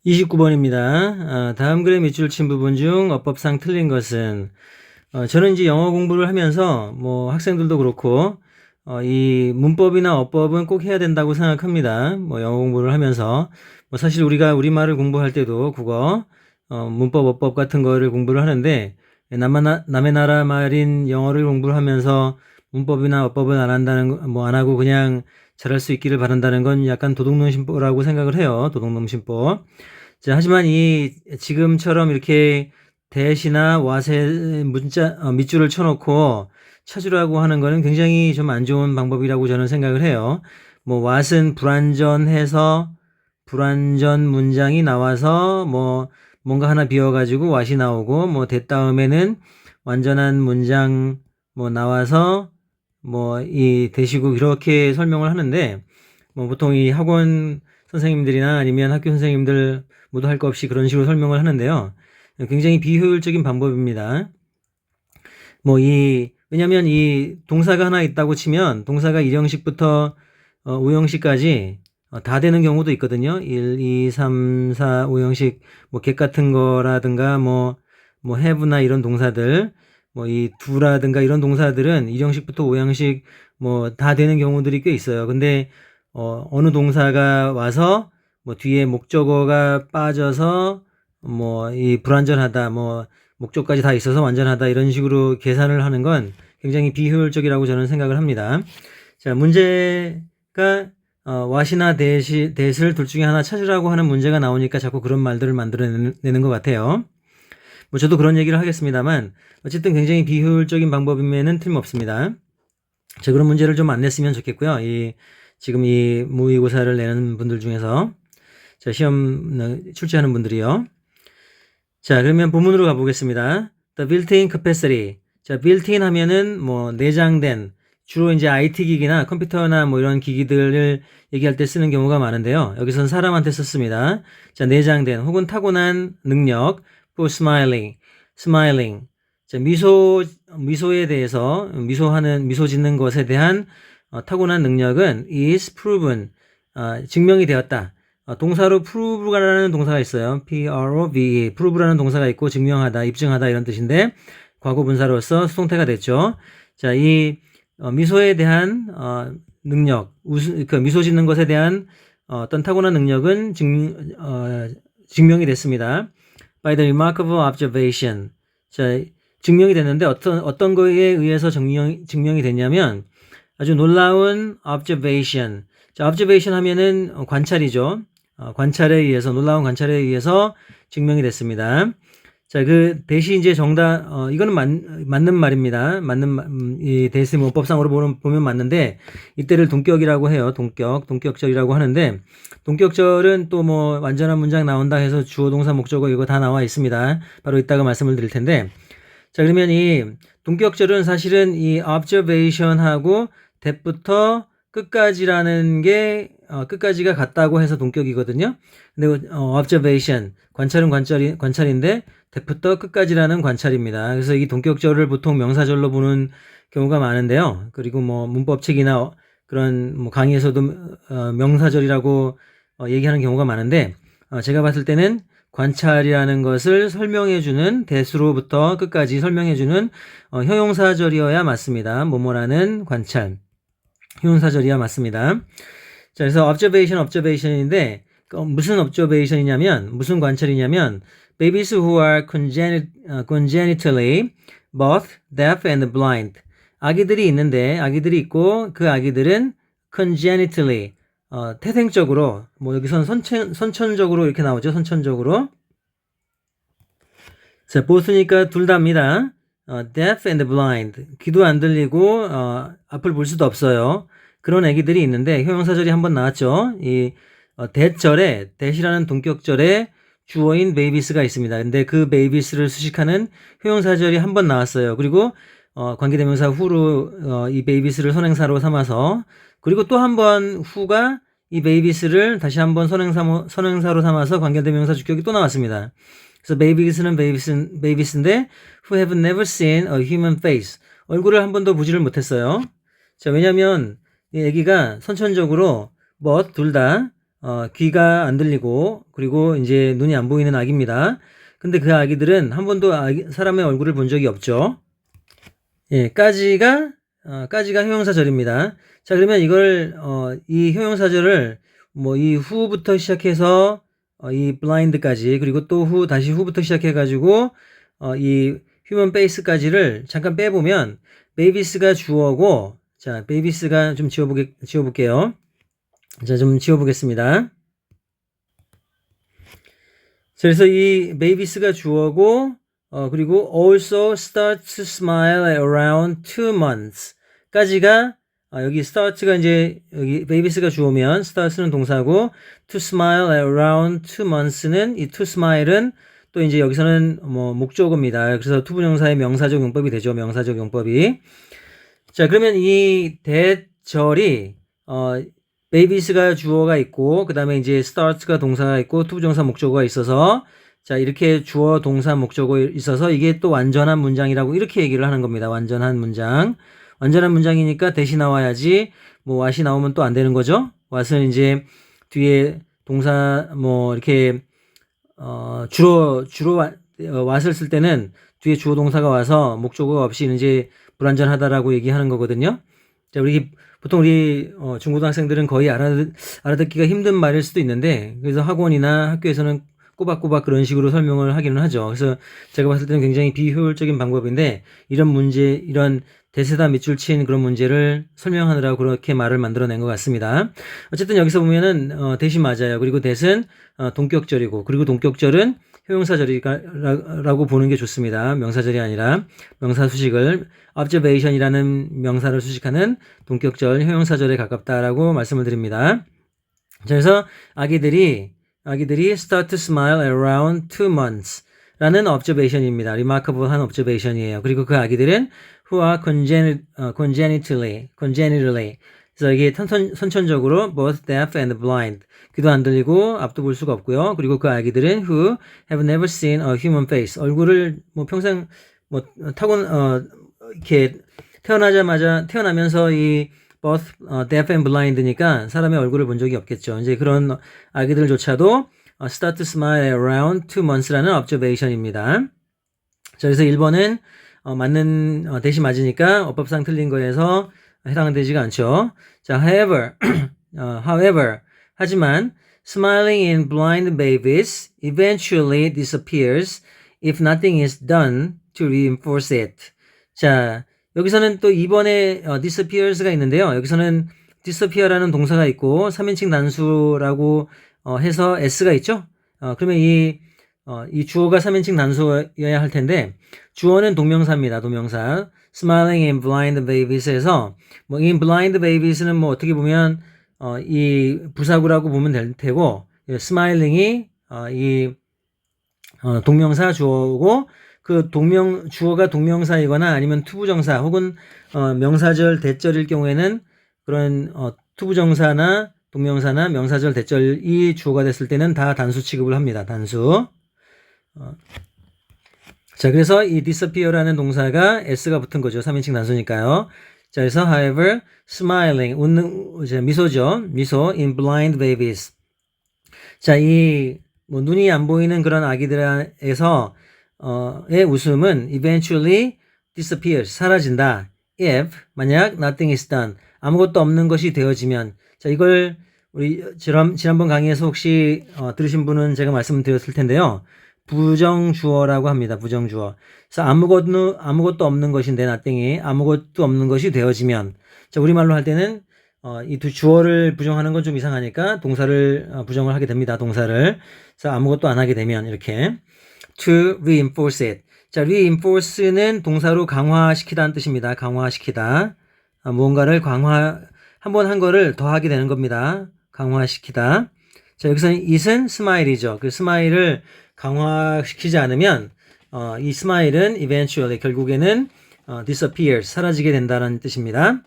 29번입니다. 다음 글의 밑줄 친 부분 중 어법상 틀린 것은 저는 이제 영어 공부를 하면서 뭐 학생들도 그렇고 이 문법이나 어법은 꼭 해야 된다고 생각합니다. 뭐 영어 공부를 하면서 뭐 사실 우리가 우리말을 공부할 때도 국어 문법 어법 같은 거를 공부를 하는데 남의 나라 말인 영어를 공부를 하면서 문법이나 어법을 안 한다는 뭐 안 하고 그냥 잘할 수 있기를 바란다는 건 약간 도둑놈심보라고 생각을 해요. 도둑놈심보. 자, 하지만 이 지금처럼 이렇게 대시나 와세 문자 밑줄을 쳐놓고 찾으라고 하는 거는 굉장히 좀 안 좋은 방법이라고 저는 생각을 해요. 뭐 what은 불완전해서 불완전 문장이 나와서 뭐 뭔가 하나 비워가지고 what이 나오고 뭐 that 다음에는 완전한 문장 뭐 나와서 뭐 이 대시고 이렇게 설명을 하는데 뭐 보통 이 학원 선생님들이나 아니면 학교 선생님들 모두 할 거 없이 그런 식으로 설명을 하는데요. 굉장히 비효율적인 방법입니다. 왜냐면 이 동사가 하나 있다고 치면 동사가 1형식부터 5형식까지 다 되는 경우도 있거든요. 1, 2, 3, 4, 5형식 뭐 get 같은 거라든가 뭐 have나 이런 동사들 뭐 이 do라든가 이런 동사들은 1형식부터 5형식 뭐 다 되는 경우들이 꽤 있어요. 근데 어느 동사가 와서 뭐 뒤에 목적어가 빠져서 뭐 이 불완전하다 뭐 목적까지 다 있어서 완전하다 이런 식으로 계산을 하는 건 굉장히 비효율적이라고 저는 생각을 합니다. 자, 문제가 what이나 that을 둘 중에 하나 찾으라고 하는 문제가 나오니까 자꾸 그런 말들을 만들어내는 것 같아요. 뭐 저도 그런 얘기를 하겠습니다만 어쨌든 굉장히 비효율적인 방법임에는 틀림없습니다. 자, 그런 문제를 좀 안 냈으면 좋겠고요. 지금 이 모의고사를 내는 분들 중에서 자, 시험 출제하는 분들이요. 자, 그러면 본문으로 가보겠습니다. The built-in capacity. 자, built-in 하면은 뭐 내장된 주로 이제 IT 기기나 컴퓨터나 뭐 이런 기기들을 얘기할 때 쓰는 경우가 많은데요. 여기서는 사람한테 썼습니다. 자, 내장된 혹은 타고난 능력 for smiling. 자, 미소에 대해서 미소 짓는 것에 대한 타고난 능력은 is proven 증명이 되었다. 동사로 prove라는 동사가 있어요. prove, prove라는 동사가 있고 증명하다, 입증하다 이런 뜻인데 과거 분사로서 수동태가 됐죠. 자, 이 미소에 대한 능력, 그 미소 짓는 것에 대한 어떤 타고난 능력은 증명이 됐습니다. By the remarkable observation. 자, 증명이 됐는데 어떤 거에 의해서 증명이 됐냐면 아주 놀라운 observation. 자, observation 하면은 관찰이죠. 관찰에 의해서 놀라운 관찰에 의해서 증명이 됐습니다. 자, 그 대시 이제 정답 이거는 맞는 말입니다. 이 대시 문법상으로 보면 맞는데 이때를 동격이라고 해요. 동격절이라고 하는데 동격절은 또 뭐 완전한 문장 나온다 해서 주어 동사 목적어 이거 다 나와 있습니다. 바로 이따가 말씀을 드릴 텐데 자, 그러면 이 동격절은 사실은 이 observation하고 that부터 끝까지라는 게 끝까지가 같다고 해서 동격이거든요. 근데 observation 관찰은 관찰인데 that부터 끝까지라는 관찰입니다. 그래서 이 동격절을 보통 명사절로 보는 경우가 많은데요. 그리고 뭐 문법책이나 그런 뭐 강의에서도 명사절이라고 얘기하는 경우가 많은데 제가 봤을 때는 관찰이라는 것을 설명해주는 that으로부터 끝까지 설명해주는 형용사절이어야 맞습니다. 뭐뭐라는 관찰 형용사절이야 맞습니다. 자, 그래서 observation인데 무슨 observation이냐면 무슨 관찰이냐면 babies who are congenitally both deaf and blind 아기들이 있고 그 아기들은 congenitally 태생적으로 뭐 여기선 선천적으로 이렇게 나오죠. 선천적으로 자, 보스니까 둘 다입니다. deaf and blind 귀도 안 들리고 앞을 볼 수도 없어요. 그런 애기들이 있는데 형용사절이 한번 나왔죠. 이 that이라는 동격절에 주어인 babies가 있습니다. 근데 그 babies를 수식하는 형용사절이 한번 나왔어요. 그리고 관계대명사 후로 이 babies를 선행사로 삼아서 그리고 또 한 번 후가 이 babies를 다시 한번 선행사로 삼아서 관계대명사 주격이 또 나왔습니다. 그래서 babies는 babies인데 who have never seen a human face 얼굴을 한 번도 보지를 못했어요. 자, 왜냐면 이 애기가 선천적으로 둘 다 귀가 안 들리고 그리고 이제 눈이 안 보이는 아기입니다. 근데 그 아기들은 한 번도 사람의 얼굴을 본 적이 없죠. 예, 까지가 형용사절입니다. 자, 그러면 이걸 이 형용사절을 뭐 이 who부터 시작해서 이 blind까지 그리고 또 다시 who부터 시작해 가지고 이 human face까지를 잠깐 빼보면 babies가 주어고, 자, babies가 좀 지워볼게요. 자, 좀 지워보겠습니다. 자, 그래서 이 babies가 주어고 그리고 also start to smile at around 2 months 까지가 여기 start가 이제 여기 babies가 주어면 start는 동사고 to smile at around 2 months는 이 to smile은 또 이제 여기서는 뭐 목적어입니다. 그래서 투부정사의 명사적 용법이 되죠. 명사적 용법이. 자, 그러면 이 대절이 babies가 주어가 있고 그다음에 이제 start가 동사가 있고 투부정사 목적어가 있어서 자, 이렇게 주어 동사 목적어 있어서 이게 또 완전한 문장이라고 이렇게 얘기를 하는 겁니다. 완전한 문장. 완전한 문장이니까 대시 나와야지 뭐 what이 나오면 또 안 되는 거죠. what은 이제 뒤에 동사 뭐 이렇게 주로 what을 쓸 때는 뒤에 주어 동사가 와서 목적어가 없이 이제 불완전하다라고 얘기하는 거거든요. 자, 보통 우리 중고등학생들은 거의 알아듣기가 힘든 말일 수도 있는데 그래서 학원이나 학교에서는 꼬박꼬박 그런 식으로 설명을 하기는 하죠. 그래서 제가 봤을 때는 굉장히 비효율적인 방법인데 이런 대세다 밑줄 친 그런 문제를 설명하느라고 그렇게 말을 만들어낸 것 같습니다. 어쨌든 여기서 보면은 대시 맞아요. 그리고 대는 동격절이고 그리고 동격절은 형용사절이라고 보는 게 좋습니다. 명사절이 아니라 명사 수식을 observation이라는 명사를 수식하는 동격절 형용사절에 가깝다라고 말씀을 드립니다. 자, 그래서 아기들이 start to smile at around 2 months 라는 observation입니다. remarkable한 observation이에요. 그리고 그 아기들은 who are congenitally 그래서 이게 선천적으로 both deaf and blind 귀도 안 들리고 앞도 볼 수가 없고요. 그리고 그 아기들은 who have never seen a human face 얼굴을 뭐 평생 뭐 이렇게 태어나면서 이 both deaf and blind니까 사람의 얼굴을 본 적이 없겠죠. 이제 그런 아기들조차도 start to smile at around 2 months라는 observation입니다. 자, 그래서 1번은 맞는 대시 맞으니까 어법상 틀린 거에서 해당되지가 않죠. 자, however 하지만 smiling in blind babies eventually disappears if nothing is done to reinforce it. 자, 여기서는 또 2번에 disappears가 있는데요. 여기서는 disappear라는 동사가 있고 3인칭 단수라고 해서 s가 있죠. 그러면 이 주어가 3인칭 단수여야 할 텐데 주어는 동명사입니다. 동명사. smiling in blind babies에서 뭐 in blind babies는 뭐 어떻게 보면 이 부사구라고 보면 될 테고 smiling이 이 동명사 주어고 그 주어가 동명사이거나 아니면 투부정사 혹은 명사절 대절일 경우에는 그런 투부정사나 동명사나 명사절 대절이 주어가 됐을 때는 다 단수 취급을 합니다. 단수. 자, 그래서 이 disappear라는 동사가 s가 붙은 거죠. 3인칭 단수니까요. 자, 그래서 however smiling 미소죠. 미소 in blind babies. 자, 이 뭐 눈이 안 보이는 그런 아기들에서 의 웃음은 eventually disappears 사라진다. if 만약 nothing is done 아무것도 없는 것이 되어지면 자, 이걸 우리 지난번 강의에서 혹시 들으신 분은 제가 말씀드렸을 텐데요. 부정주어라고 합니다. 부정주어. 그래서 아무것도 없는 것인데 nothing이 아무것도 없는 것이 되어지면 자, 우리말로 할 때는 이 두 주어를 부정하는 건 좀 이상하니까 동사를 부정을 하게 됩니다. 동사를. 그래서 아무것도 안 하게 되면 이렇게 to reinforce it. 자, reinforce는 동사로 강화시키다는 뜻입니다. 강화시키다. 무언가를 한 번 한 거를 더 하게 되는 겁니다. 강화시키다. 자, 여기서는 it은 smile이죠. 그 smile을 강화시키지 않으면 이 smile은 eventually 결국에는 disappears 사라지게 된다는 뜻입니다.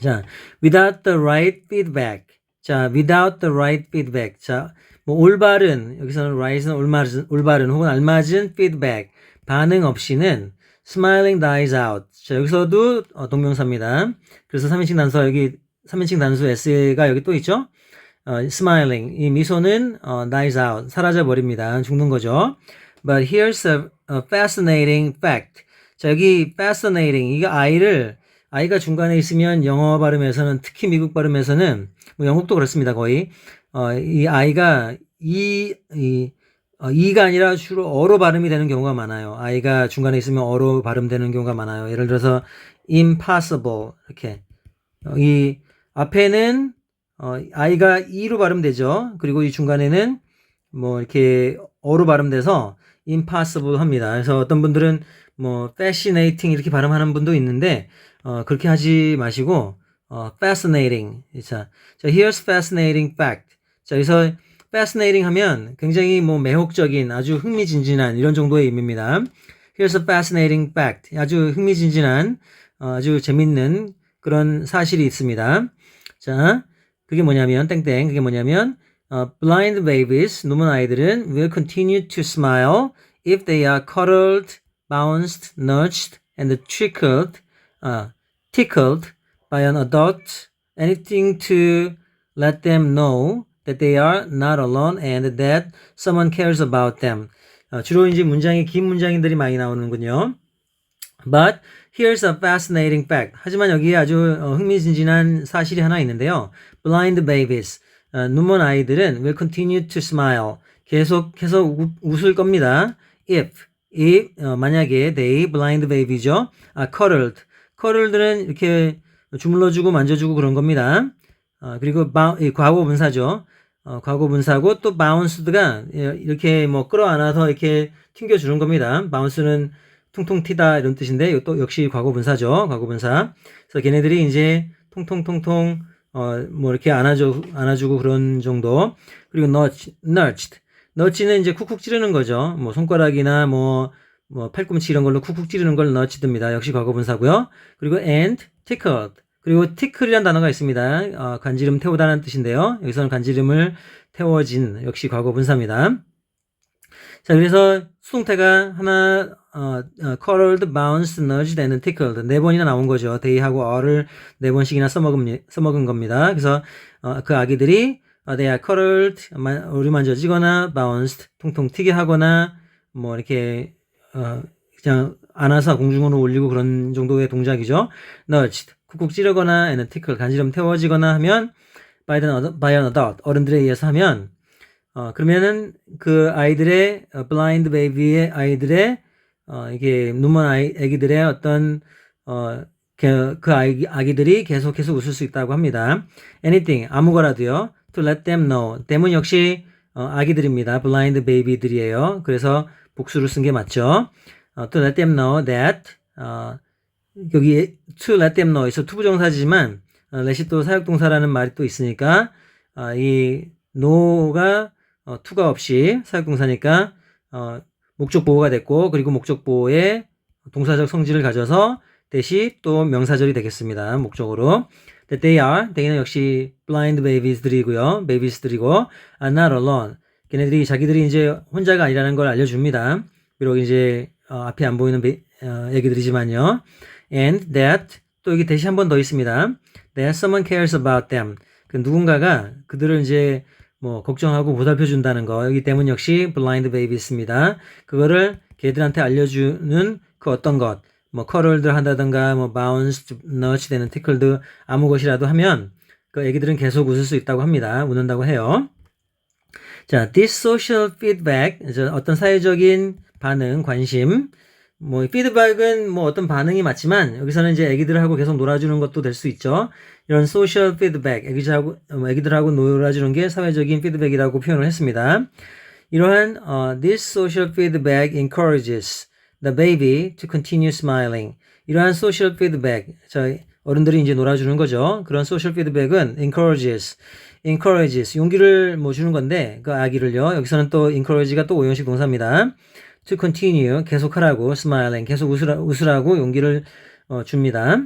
자, without the right feedback. 자, without the right feedback. 자, 뭐 올바른 여기서는 right은 올바른 혹은 알맞은 feedback 반응 없이는 smiling dies out. 자, 여기서도 동명사입니다. 그래서 3인칭 단수 S가 여기 또 있죠. smiling. 이 미소는 dies out. 사라져 버립니다. 죽는 거죠. But here's a fascinating fact. 자, 여기 fascinating. 이거 아이가 중간에 있으면 영어 발음에서는 특히 미국 발음에서는 뭐 영국도 그렇습니다. 거의 이 아이가 이가 아니라 주로 어로 발음이 되는 경우가 많아요. 아이가 중간에 있으면 어로 발음되는 경우가 많아요. 예를 들어서 impossible 이렇게 이 앞에는 아이가 이로 발음되죠. 그리고 이 중간에는 뭐 이렇게 어로 발음돼서 impossible 합니다. 그래서 어떤 분들은 뭐 fascinating 이렇게 발음하는 분도 있는데 그렇게 하지 마시고 fascinating. 자, here's fascinating fact. 자, 여기서 fascinating 하면 굉장히 뭐 매혹적인 아주 흥미진진한 이런 정도의 의미입니다. Here's a fascinating fact. 아주 흥미진진한 아주 재밌는 그런 사실이 있습니다. 자, 그게 뭐냐면 땡땡 그게 뭐냐면 blind babies 눈먼 아이들은 will continue to smile if they are cuddled, bounced, nudged, and tickled by an adult. Anything to let them know that they are not alone and that someone cares about them. 주로 이제 문장이 긴 문장들이 많이 나오는군요. But here's a fascinating fact. 하지만 여기에 아주 흥미진진한 사실이 하나 있는데요. Blind babies, 눈먼 아이들은 will continue to smile. 계속해서 웃을 겁니다. If 만약에 they, blind baby죠. cuddled는 이렇게 주물러주고 만져주고 그런 겁니다. 그리고 과거 분사죠. 과거 분사고 또 bounced가 이렇게 뭐 끌어안아서 이렇게 튕겨주는 겁니다. bounce는 퉁퉁 튀다 이런 뜻인데 이것도 역시 과거 분사죠. 과거 분사. 그래서 걔네들이 이제 통통통통 뭐 이렇게 안아주고 그런 정도. 그리고 nudged는 이제 쿡쿡 찌르는 거죠. 뭐 손가락이나 뭐 팔꿈치 이런 걸로 쿡쿡 찌르는 걸 nudged입니다. 역시 과거 분사고요. 그리고 and tickled. 그리고 tickle이라는 단어가 있습니다. 간지럼 태우다는 뜻인데요. 여기서는 간지름을 태워진 역시 과거 분사입니다. 자, 그래서 수동태가 하나 cuddled, bounced, nudged, and tickled 4번이나 나온 거죠. they하고 어를 4번씩이나 써먹은 겁니다. 그래서 그 아기들이 they are cuddled, 어루만져지거나 bounced, 통통 튀게 하거나 뭐 이렇게 그냥 안아서 공중으로 올리고 그런 정도의 동작이죠. nudged, 쿡쿡 찌르거나 and tickle, 간지럼 태워지거나 하면 by an adult, 어른들에 의해서 하면 그러면은 그 아이들의 blind baby의 아이들의 이게 눈먼 아기들의 어떤 그 아기들이 계속해서 웃을 수 있다고 합니다. anything 아무거나도요. to let them know. them은 역시 아기들입니다. blind baby들이에요. 그래서 복수를 쓴 게 맞죠. to let them know that 여기 to let them know에서 투부정사지만 let이 또 사역동사라는 말이 또 있으니까 이 know가 to가 없이 사역동사니까 목적 보호가 됐고 그리고 목적 보호의 동사적 성질을 가져서 대시 또 명사절이 되겠습니다. 목적으로 that they는 역시 blind babies들이고요. babies들이고 are not alone. 걔네들이 자기들이 이제 혼자가 아니라는 걸 알려줍니다. 비록 이제 앞에 안 보이는 얘기들이지만요. and that 또 여기 대시 한 번 더 있습니다. that someone cares about them. 그 누군가가 그들을 이제 뭐 걱정하고 보살펴 준다는 거. 여기 때문 역시 blind babies입니다. 그거를 걔들한테 알려주는 그 어떤 것. 뭐 cuddled 한다든가 뭐 bounced, nudged, and tickled 아무 것이라도 하면 그 애기들은 계속 웃을 수 있다고 합니다. 웃는다고 해요. 자, this social feedback, 어떤 사회적인 반응, 관심. 뭐 피드백은 뭐 어떤 반응이 맞지만 여기서는 이제 애기들하고 계속 놀아주는 것도 될 수 있죠. 이런 소셜 피드백, 애기들하고 놀아주는 게 사회적인 피드백이라고 표현을 했습니다. 이러한 this social feedback encourages the baby to continue smiling. 이러한 소셜 피드백, 어른들이 이제 놀아주는 거죠. 그런 소셜 피드백은 encourages 용기를 뭐 주는 건데 그 아기를요. 여기서는 또 encourage가 또 오형식 동사입니다. to continue 계속하라고 smiling 계속 웃으라고 용기를 줍니다.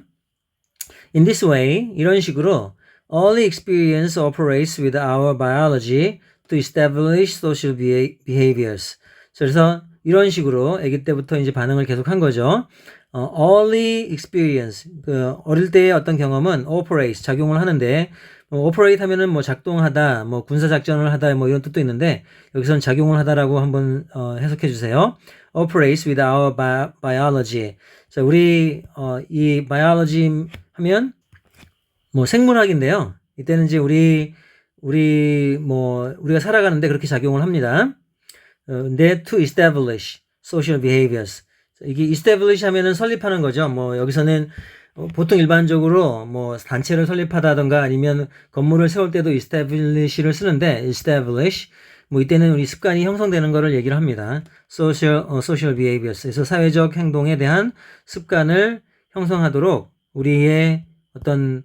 In this way 이런 식으로 early experience operates with our biology to establish social behaviors. 그래서 이런 식으로 아기 때부터 이제 반응을 계속한 거죠. early experience 그 어릴 때의 어떤 경험은 operates 작용을 하는데 operate 하면은 뭐 작동하다, 뭐 군사 작전을 하다, 뭐 이런 뜻도 있는데 여기서는 작용을 하다라고 한번 해석해 주세요. operates with our biology. 자, 우리 이 biology 하면 뭐 생물학인데요. 이때는 이제 우리가 살아가는데 그렇게 작용을 합니다. 근데 to establish social behaviors. 이게 establish 하면은 설립하는 거죠. 뭐 여기서는 보통 일반적으로 뭐 단체를 설립하다던가 아니면 건물을 세울 때도 establish를 쓰는데 establish 뭐 이때는 우리 습관이 형성되는 거를 얘기를 합니다. social behaviors. 그래서 사회적 행동에 대한 습관을 형성하도록 우리의 어떤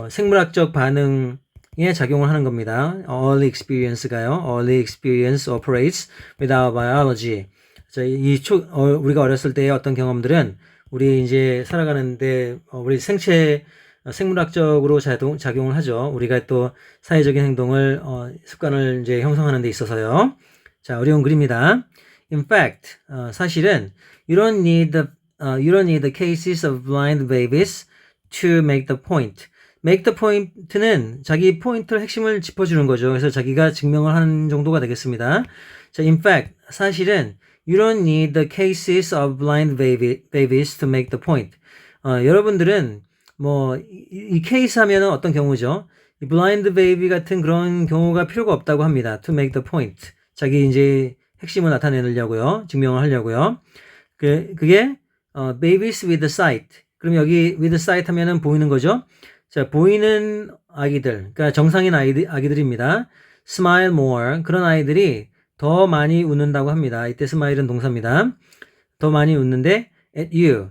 생물학적 반응에 작용을 하는 겁니다. Early experience가요. Early experience operates with our biology. 자, 우리가 어렸을 때의 어떤 경험들은 우리 이제 살아가는데 우리 생물학적으로 작용을 하죠. 우리가 또 사회적인 행동을 습관을 이제 형성하는 데 있어서요. 자, 어려운 글입니다. In fact, 사실은 you don't need the cases of blind babies to make the point. make the point는 자기 포인트를 핵심을 짚어주는 거죠. 그래서 자기가 증명을 하는 정도가 되겠습니다. 자, in fact, 사실은 you don't need the cases of blind babies to make the point. 여러분들은 뭐 이 케이스 하면은 어떤 경우죠? 이 blind baby 같은 그런 경우가 필요가 없다고 합니다. to make the point. 자기 이제 핵심을 나타내려고요. 증명을 하려고요. 그게 babies with sight. 그럼 여기 with sight 하면은 보이는 거죠? 자, 보이는 아기들, 그러니까 정상인 아기들입니다. smile more. 그런 아이들이 더 많이 웃는다고 합니다. 이때 smile은 동사입니다. 더 많이 웃는데 at you.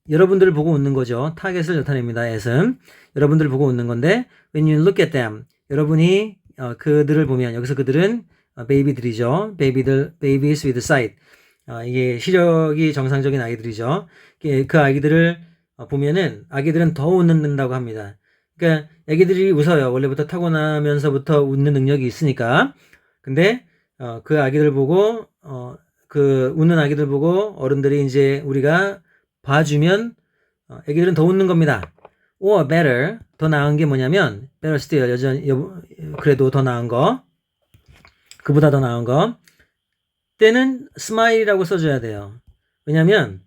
여러분들을 보고 웃는 거죠. 타겟을 나타냅니다. at은. 여러분들을 보고 웃는 건데 when you look at them. 여러분이 그들을 보면 여기서 그들은 베이비들이죠. babies with sight. 이게 시력이 정상적인 아이들이죠. 그 아기들을 보면은 아기들은 더 웃는다고 합니다. 그러니까 아기들이 웃어요. 원래부터 타고나면서부터 웃는 능력이 있으니까. 근데 그 아기들 보고 그 웃는 아기들 보고 어른들이 이제 우리가 봐주면 아기들은 더 웃는 겁니다. or better, 더 나은 게 뭐냐면 better still, 여전히 그래도 더 나은 거, 그보다 더 나은 거 때는 smile이라고 써줘야 돼요. 왜냐면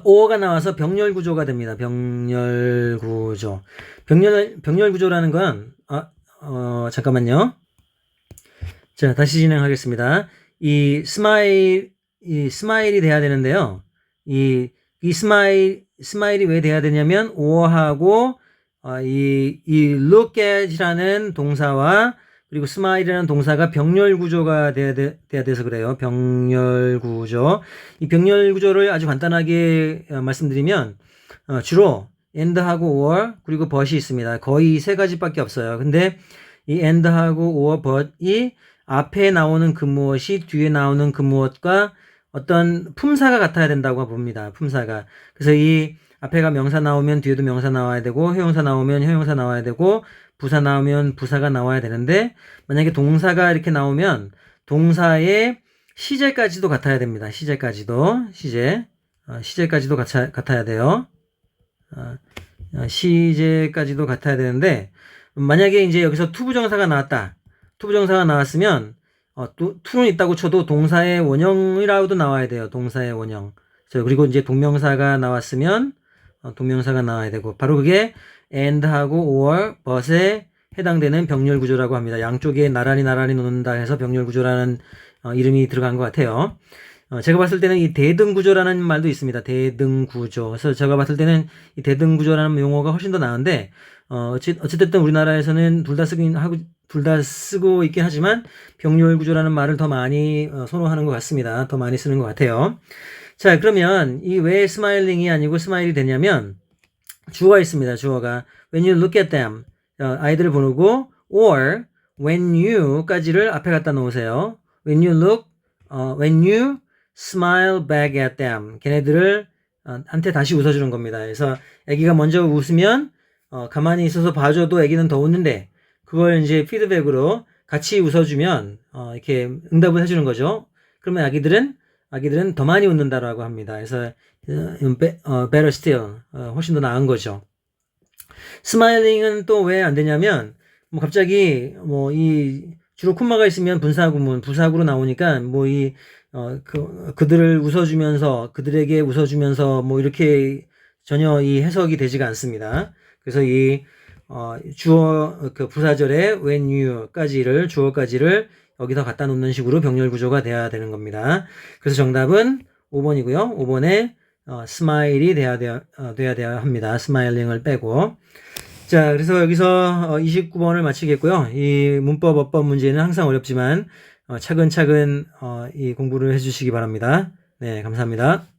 or가 나와서 병렬 구조가 됩니다. 병렬 구조. 병렬 구조라는 건 잠깐만요. 자, 다시 진행하겠습니다. 이 스마일이 돼야 되는데요. 이 스마일이 왜 돼야 되냐면 or하고 이 look at이라는 동사와 그리고 smile이라는 동사가 병렬 구조가 돼야 돼서 그래요. 병렬 구조. 이 병렬 구조를 아주 간단하게 말씀드리면 주로 and하고 or 그리고 but이 있습니다. 거의 세 가지밖에 없어요. 근데 이 and하고 or but이 앞에 나오는 그 무엇이 뒤에 나오는 그 무엇과 어떤 품사가 같아야 된다고 봅니다. 품사가. 그래서 이 앞에가 명사 나오면 뒤에도 명사 나와야 되고 형용사 나오면 형용사 나와야 되고 부사 나오면 부사가 나와야 되는데 만약에 동사가 이렇게 나오면 동사의 시제까지도 같아야 됩니다. 시제까지도 같아야 돼요. 시제까지도 같아야 되는데 만약에 이제 여기서 투부정사가 나왔다. 투부정사가 나왔으면 to는 있다고 쳐도 동사의 원형이라고도 나와야 돼요. 동사의 원형. 그리고 이제 동명사가 나왔으면 동명사가 나와야 되고 바로 그게 and하고 or but에 해당되는 병렬 구조라고 합니다. 양쪽에 나란히 놓는다 해서 병렬 구조라는 이름이 들어간 것 같아요. 제가 봤을 때는 이 대등 구조라는 말도 있습니다. 대등 구조. 그래서 제가 봤을 때는 이 대등 구조라는 용어가 훨씬 더 나은데 어쨌든 우리나라에서는 둘 다 쓰고 있긴 하지만 병렬 구조라는 말을 더 많이 선호하는 것 같습니다. 더 많이 쓰는 것 같아요. 자, 그러면 이 왜 스마일링이 아니고 스마일이 되냐면 주어가 있습니다. 주어가 when you look at them 아이들을 보고 or when you까지를 앞에 갖다 놓으세요. when you smile back at them 걔네들을 한테 다시 웃어주는 겁니다. 그래서 아기가 먼저 웃으면 가만히 있어서 봐줘도 아기는 더 웃는데 그걸 이제 피드백으로 같이 웃어주면 이렇게 응답을 해주는 거죠. 그러면 아기들은 더 많이 웃는다라고 합니다. 그래서 better still 훨씬 더 나은 거죠. 스마일링은 또 왜 안 되냐면, 뭐 갑자기 주로 콤마가 있으면 분사구문, 부사구로 나오니까 그들을 웃어주면서, 그들에게 웃어주면서 이렇게 전혀 이 해석이 되지가 않습니다. 그래서 주어, 부사절에 when 주어까지를 여기서 갖다 놓는 식으로 병렬 구조가 돼야 되는 겁니다. 그래서 정답은 5번이고요. 5번에 스마일이 돼야 합니다. 스마일링을 빼고. 자, 그래서 여기서 29번을 마치겠고요. 이 문법, 어법 문제는 항상 어렵지만 차근차근 이 공부를 해주시기 바랍니다. 네, 감사합니다.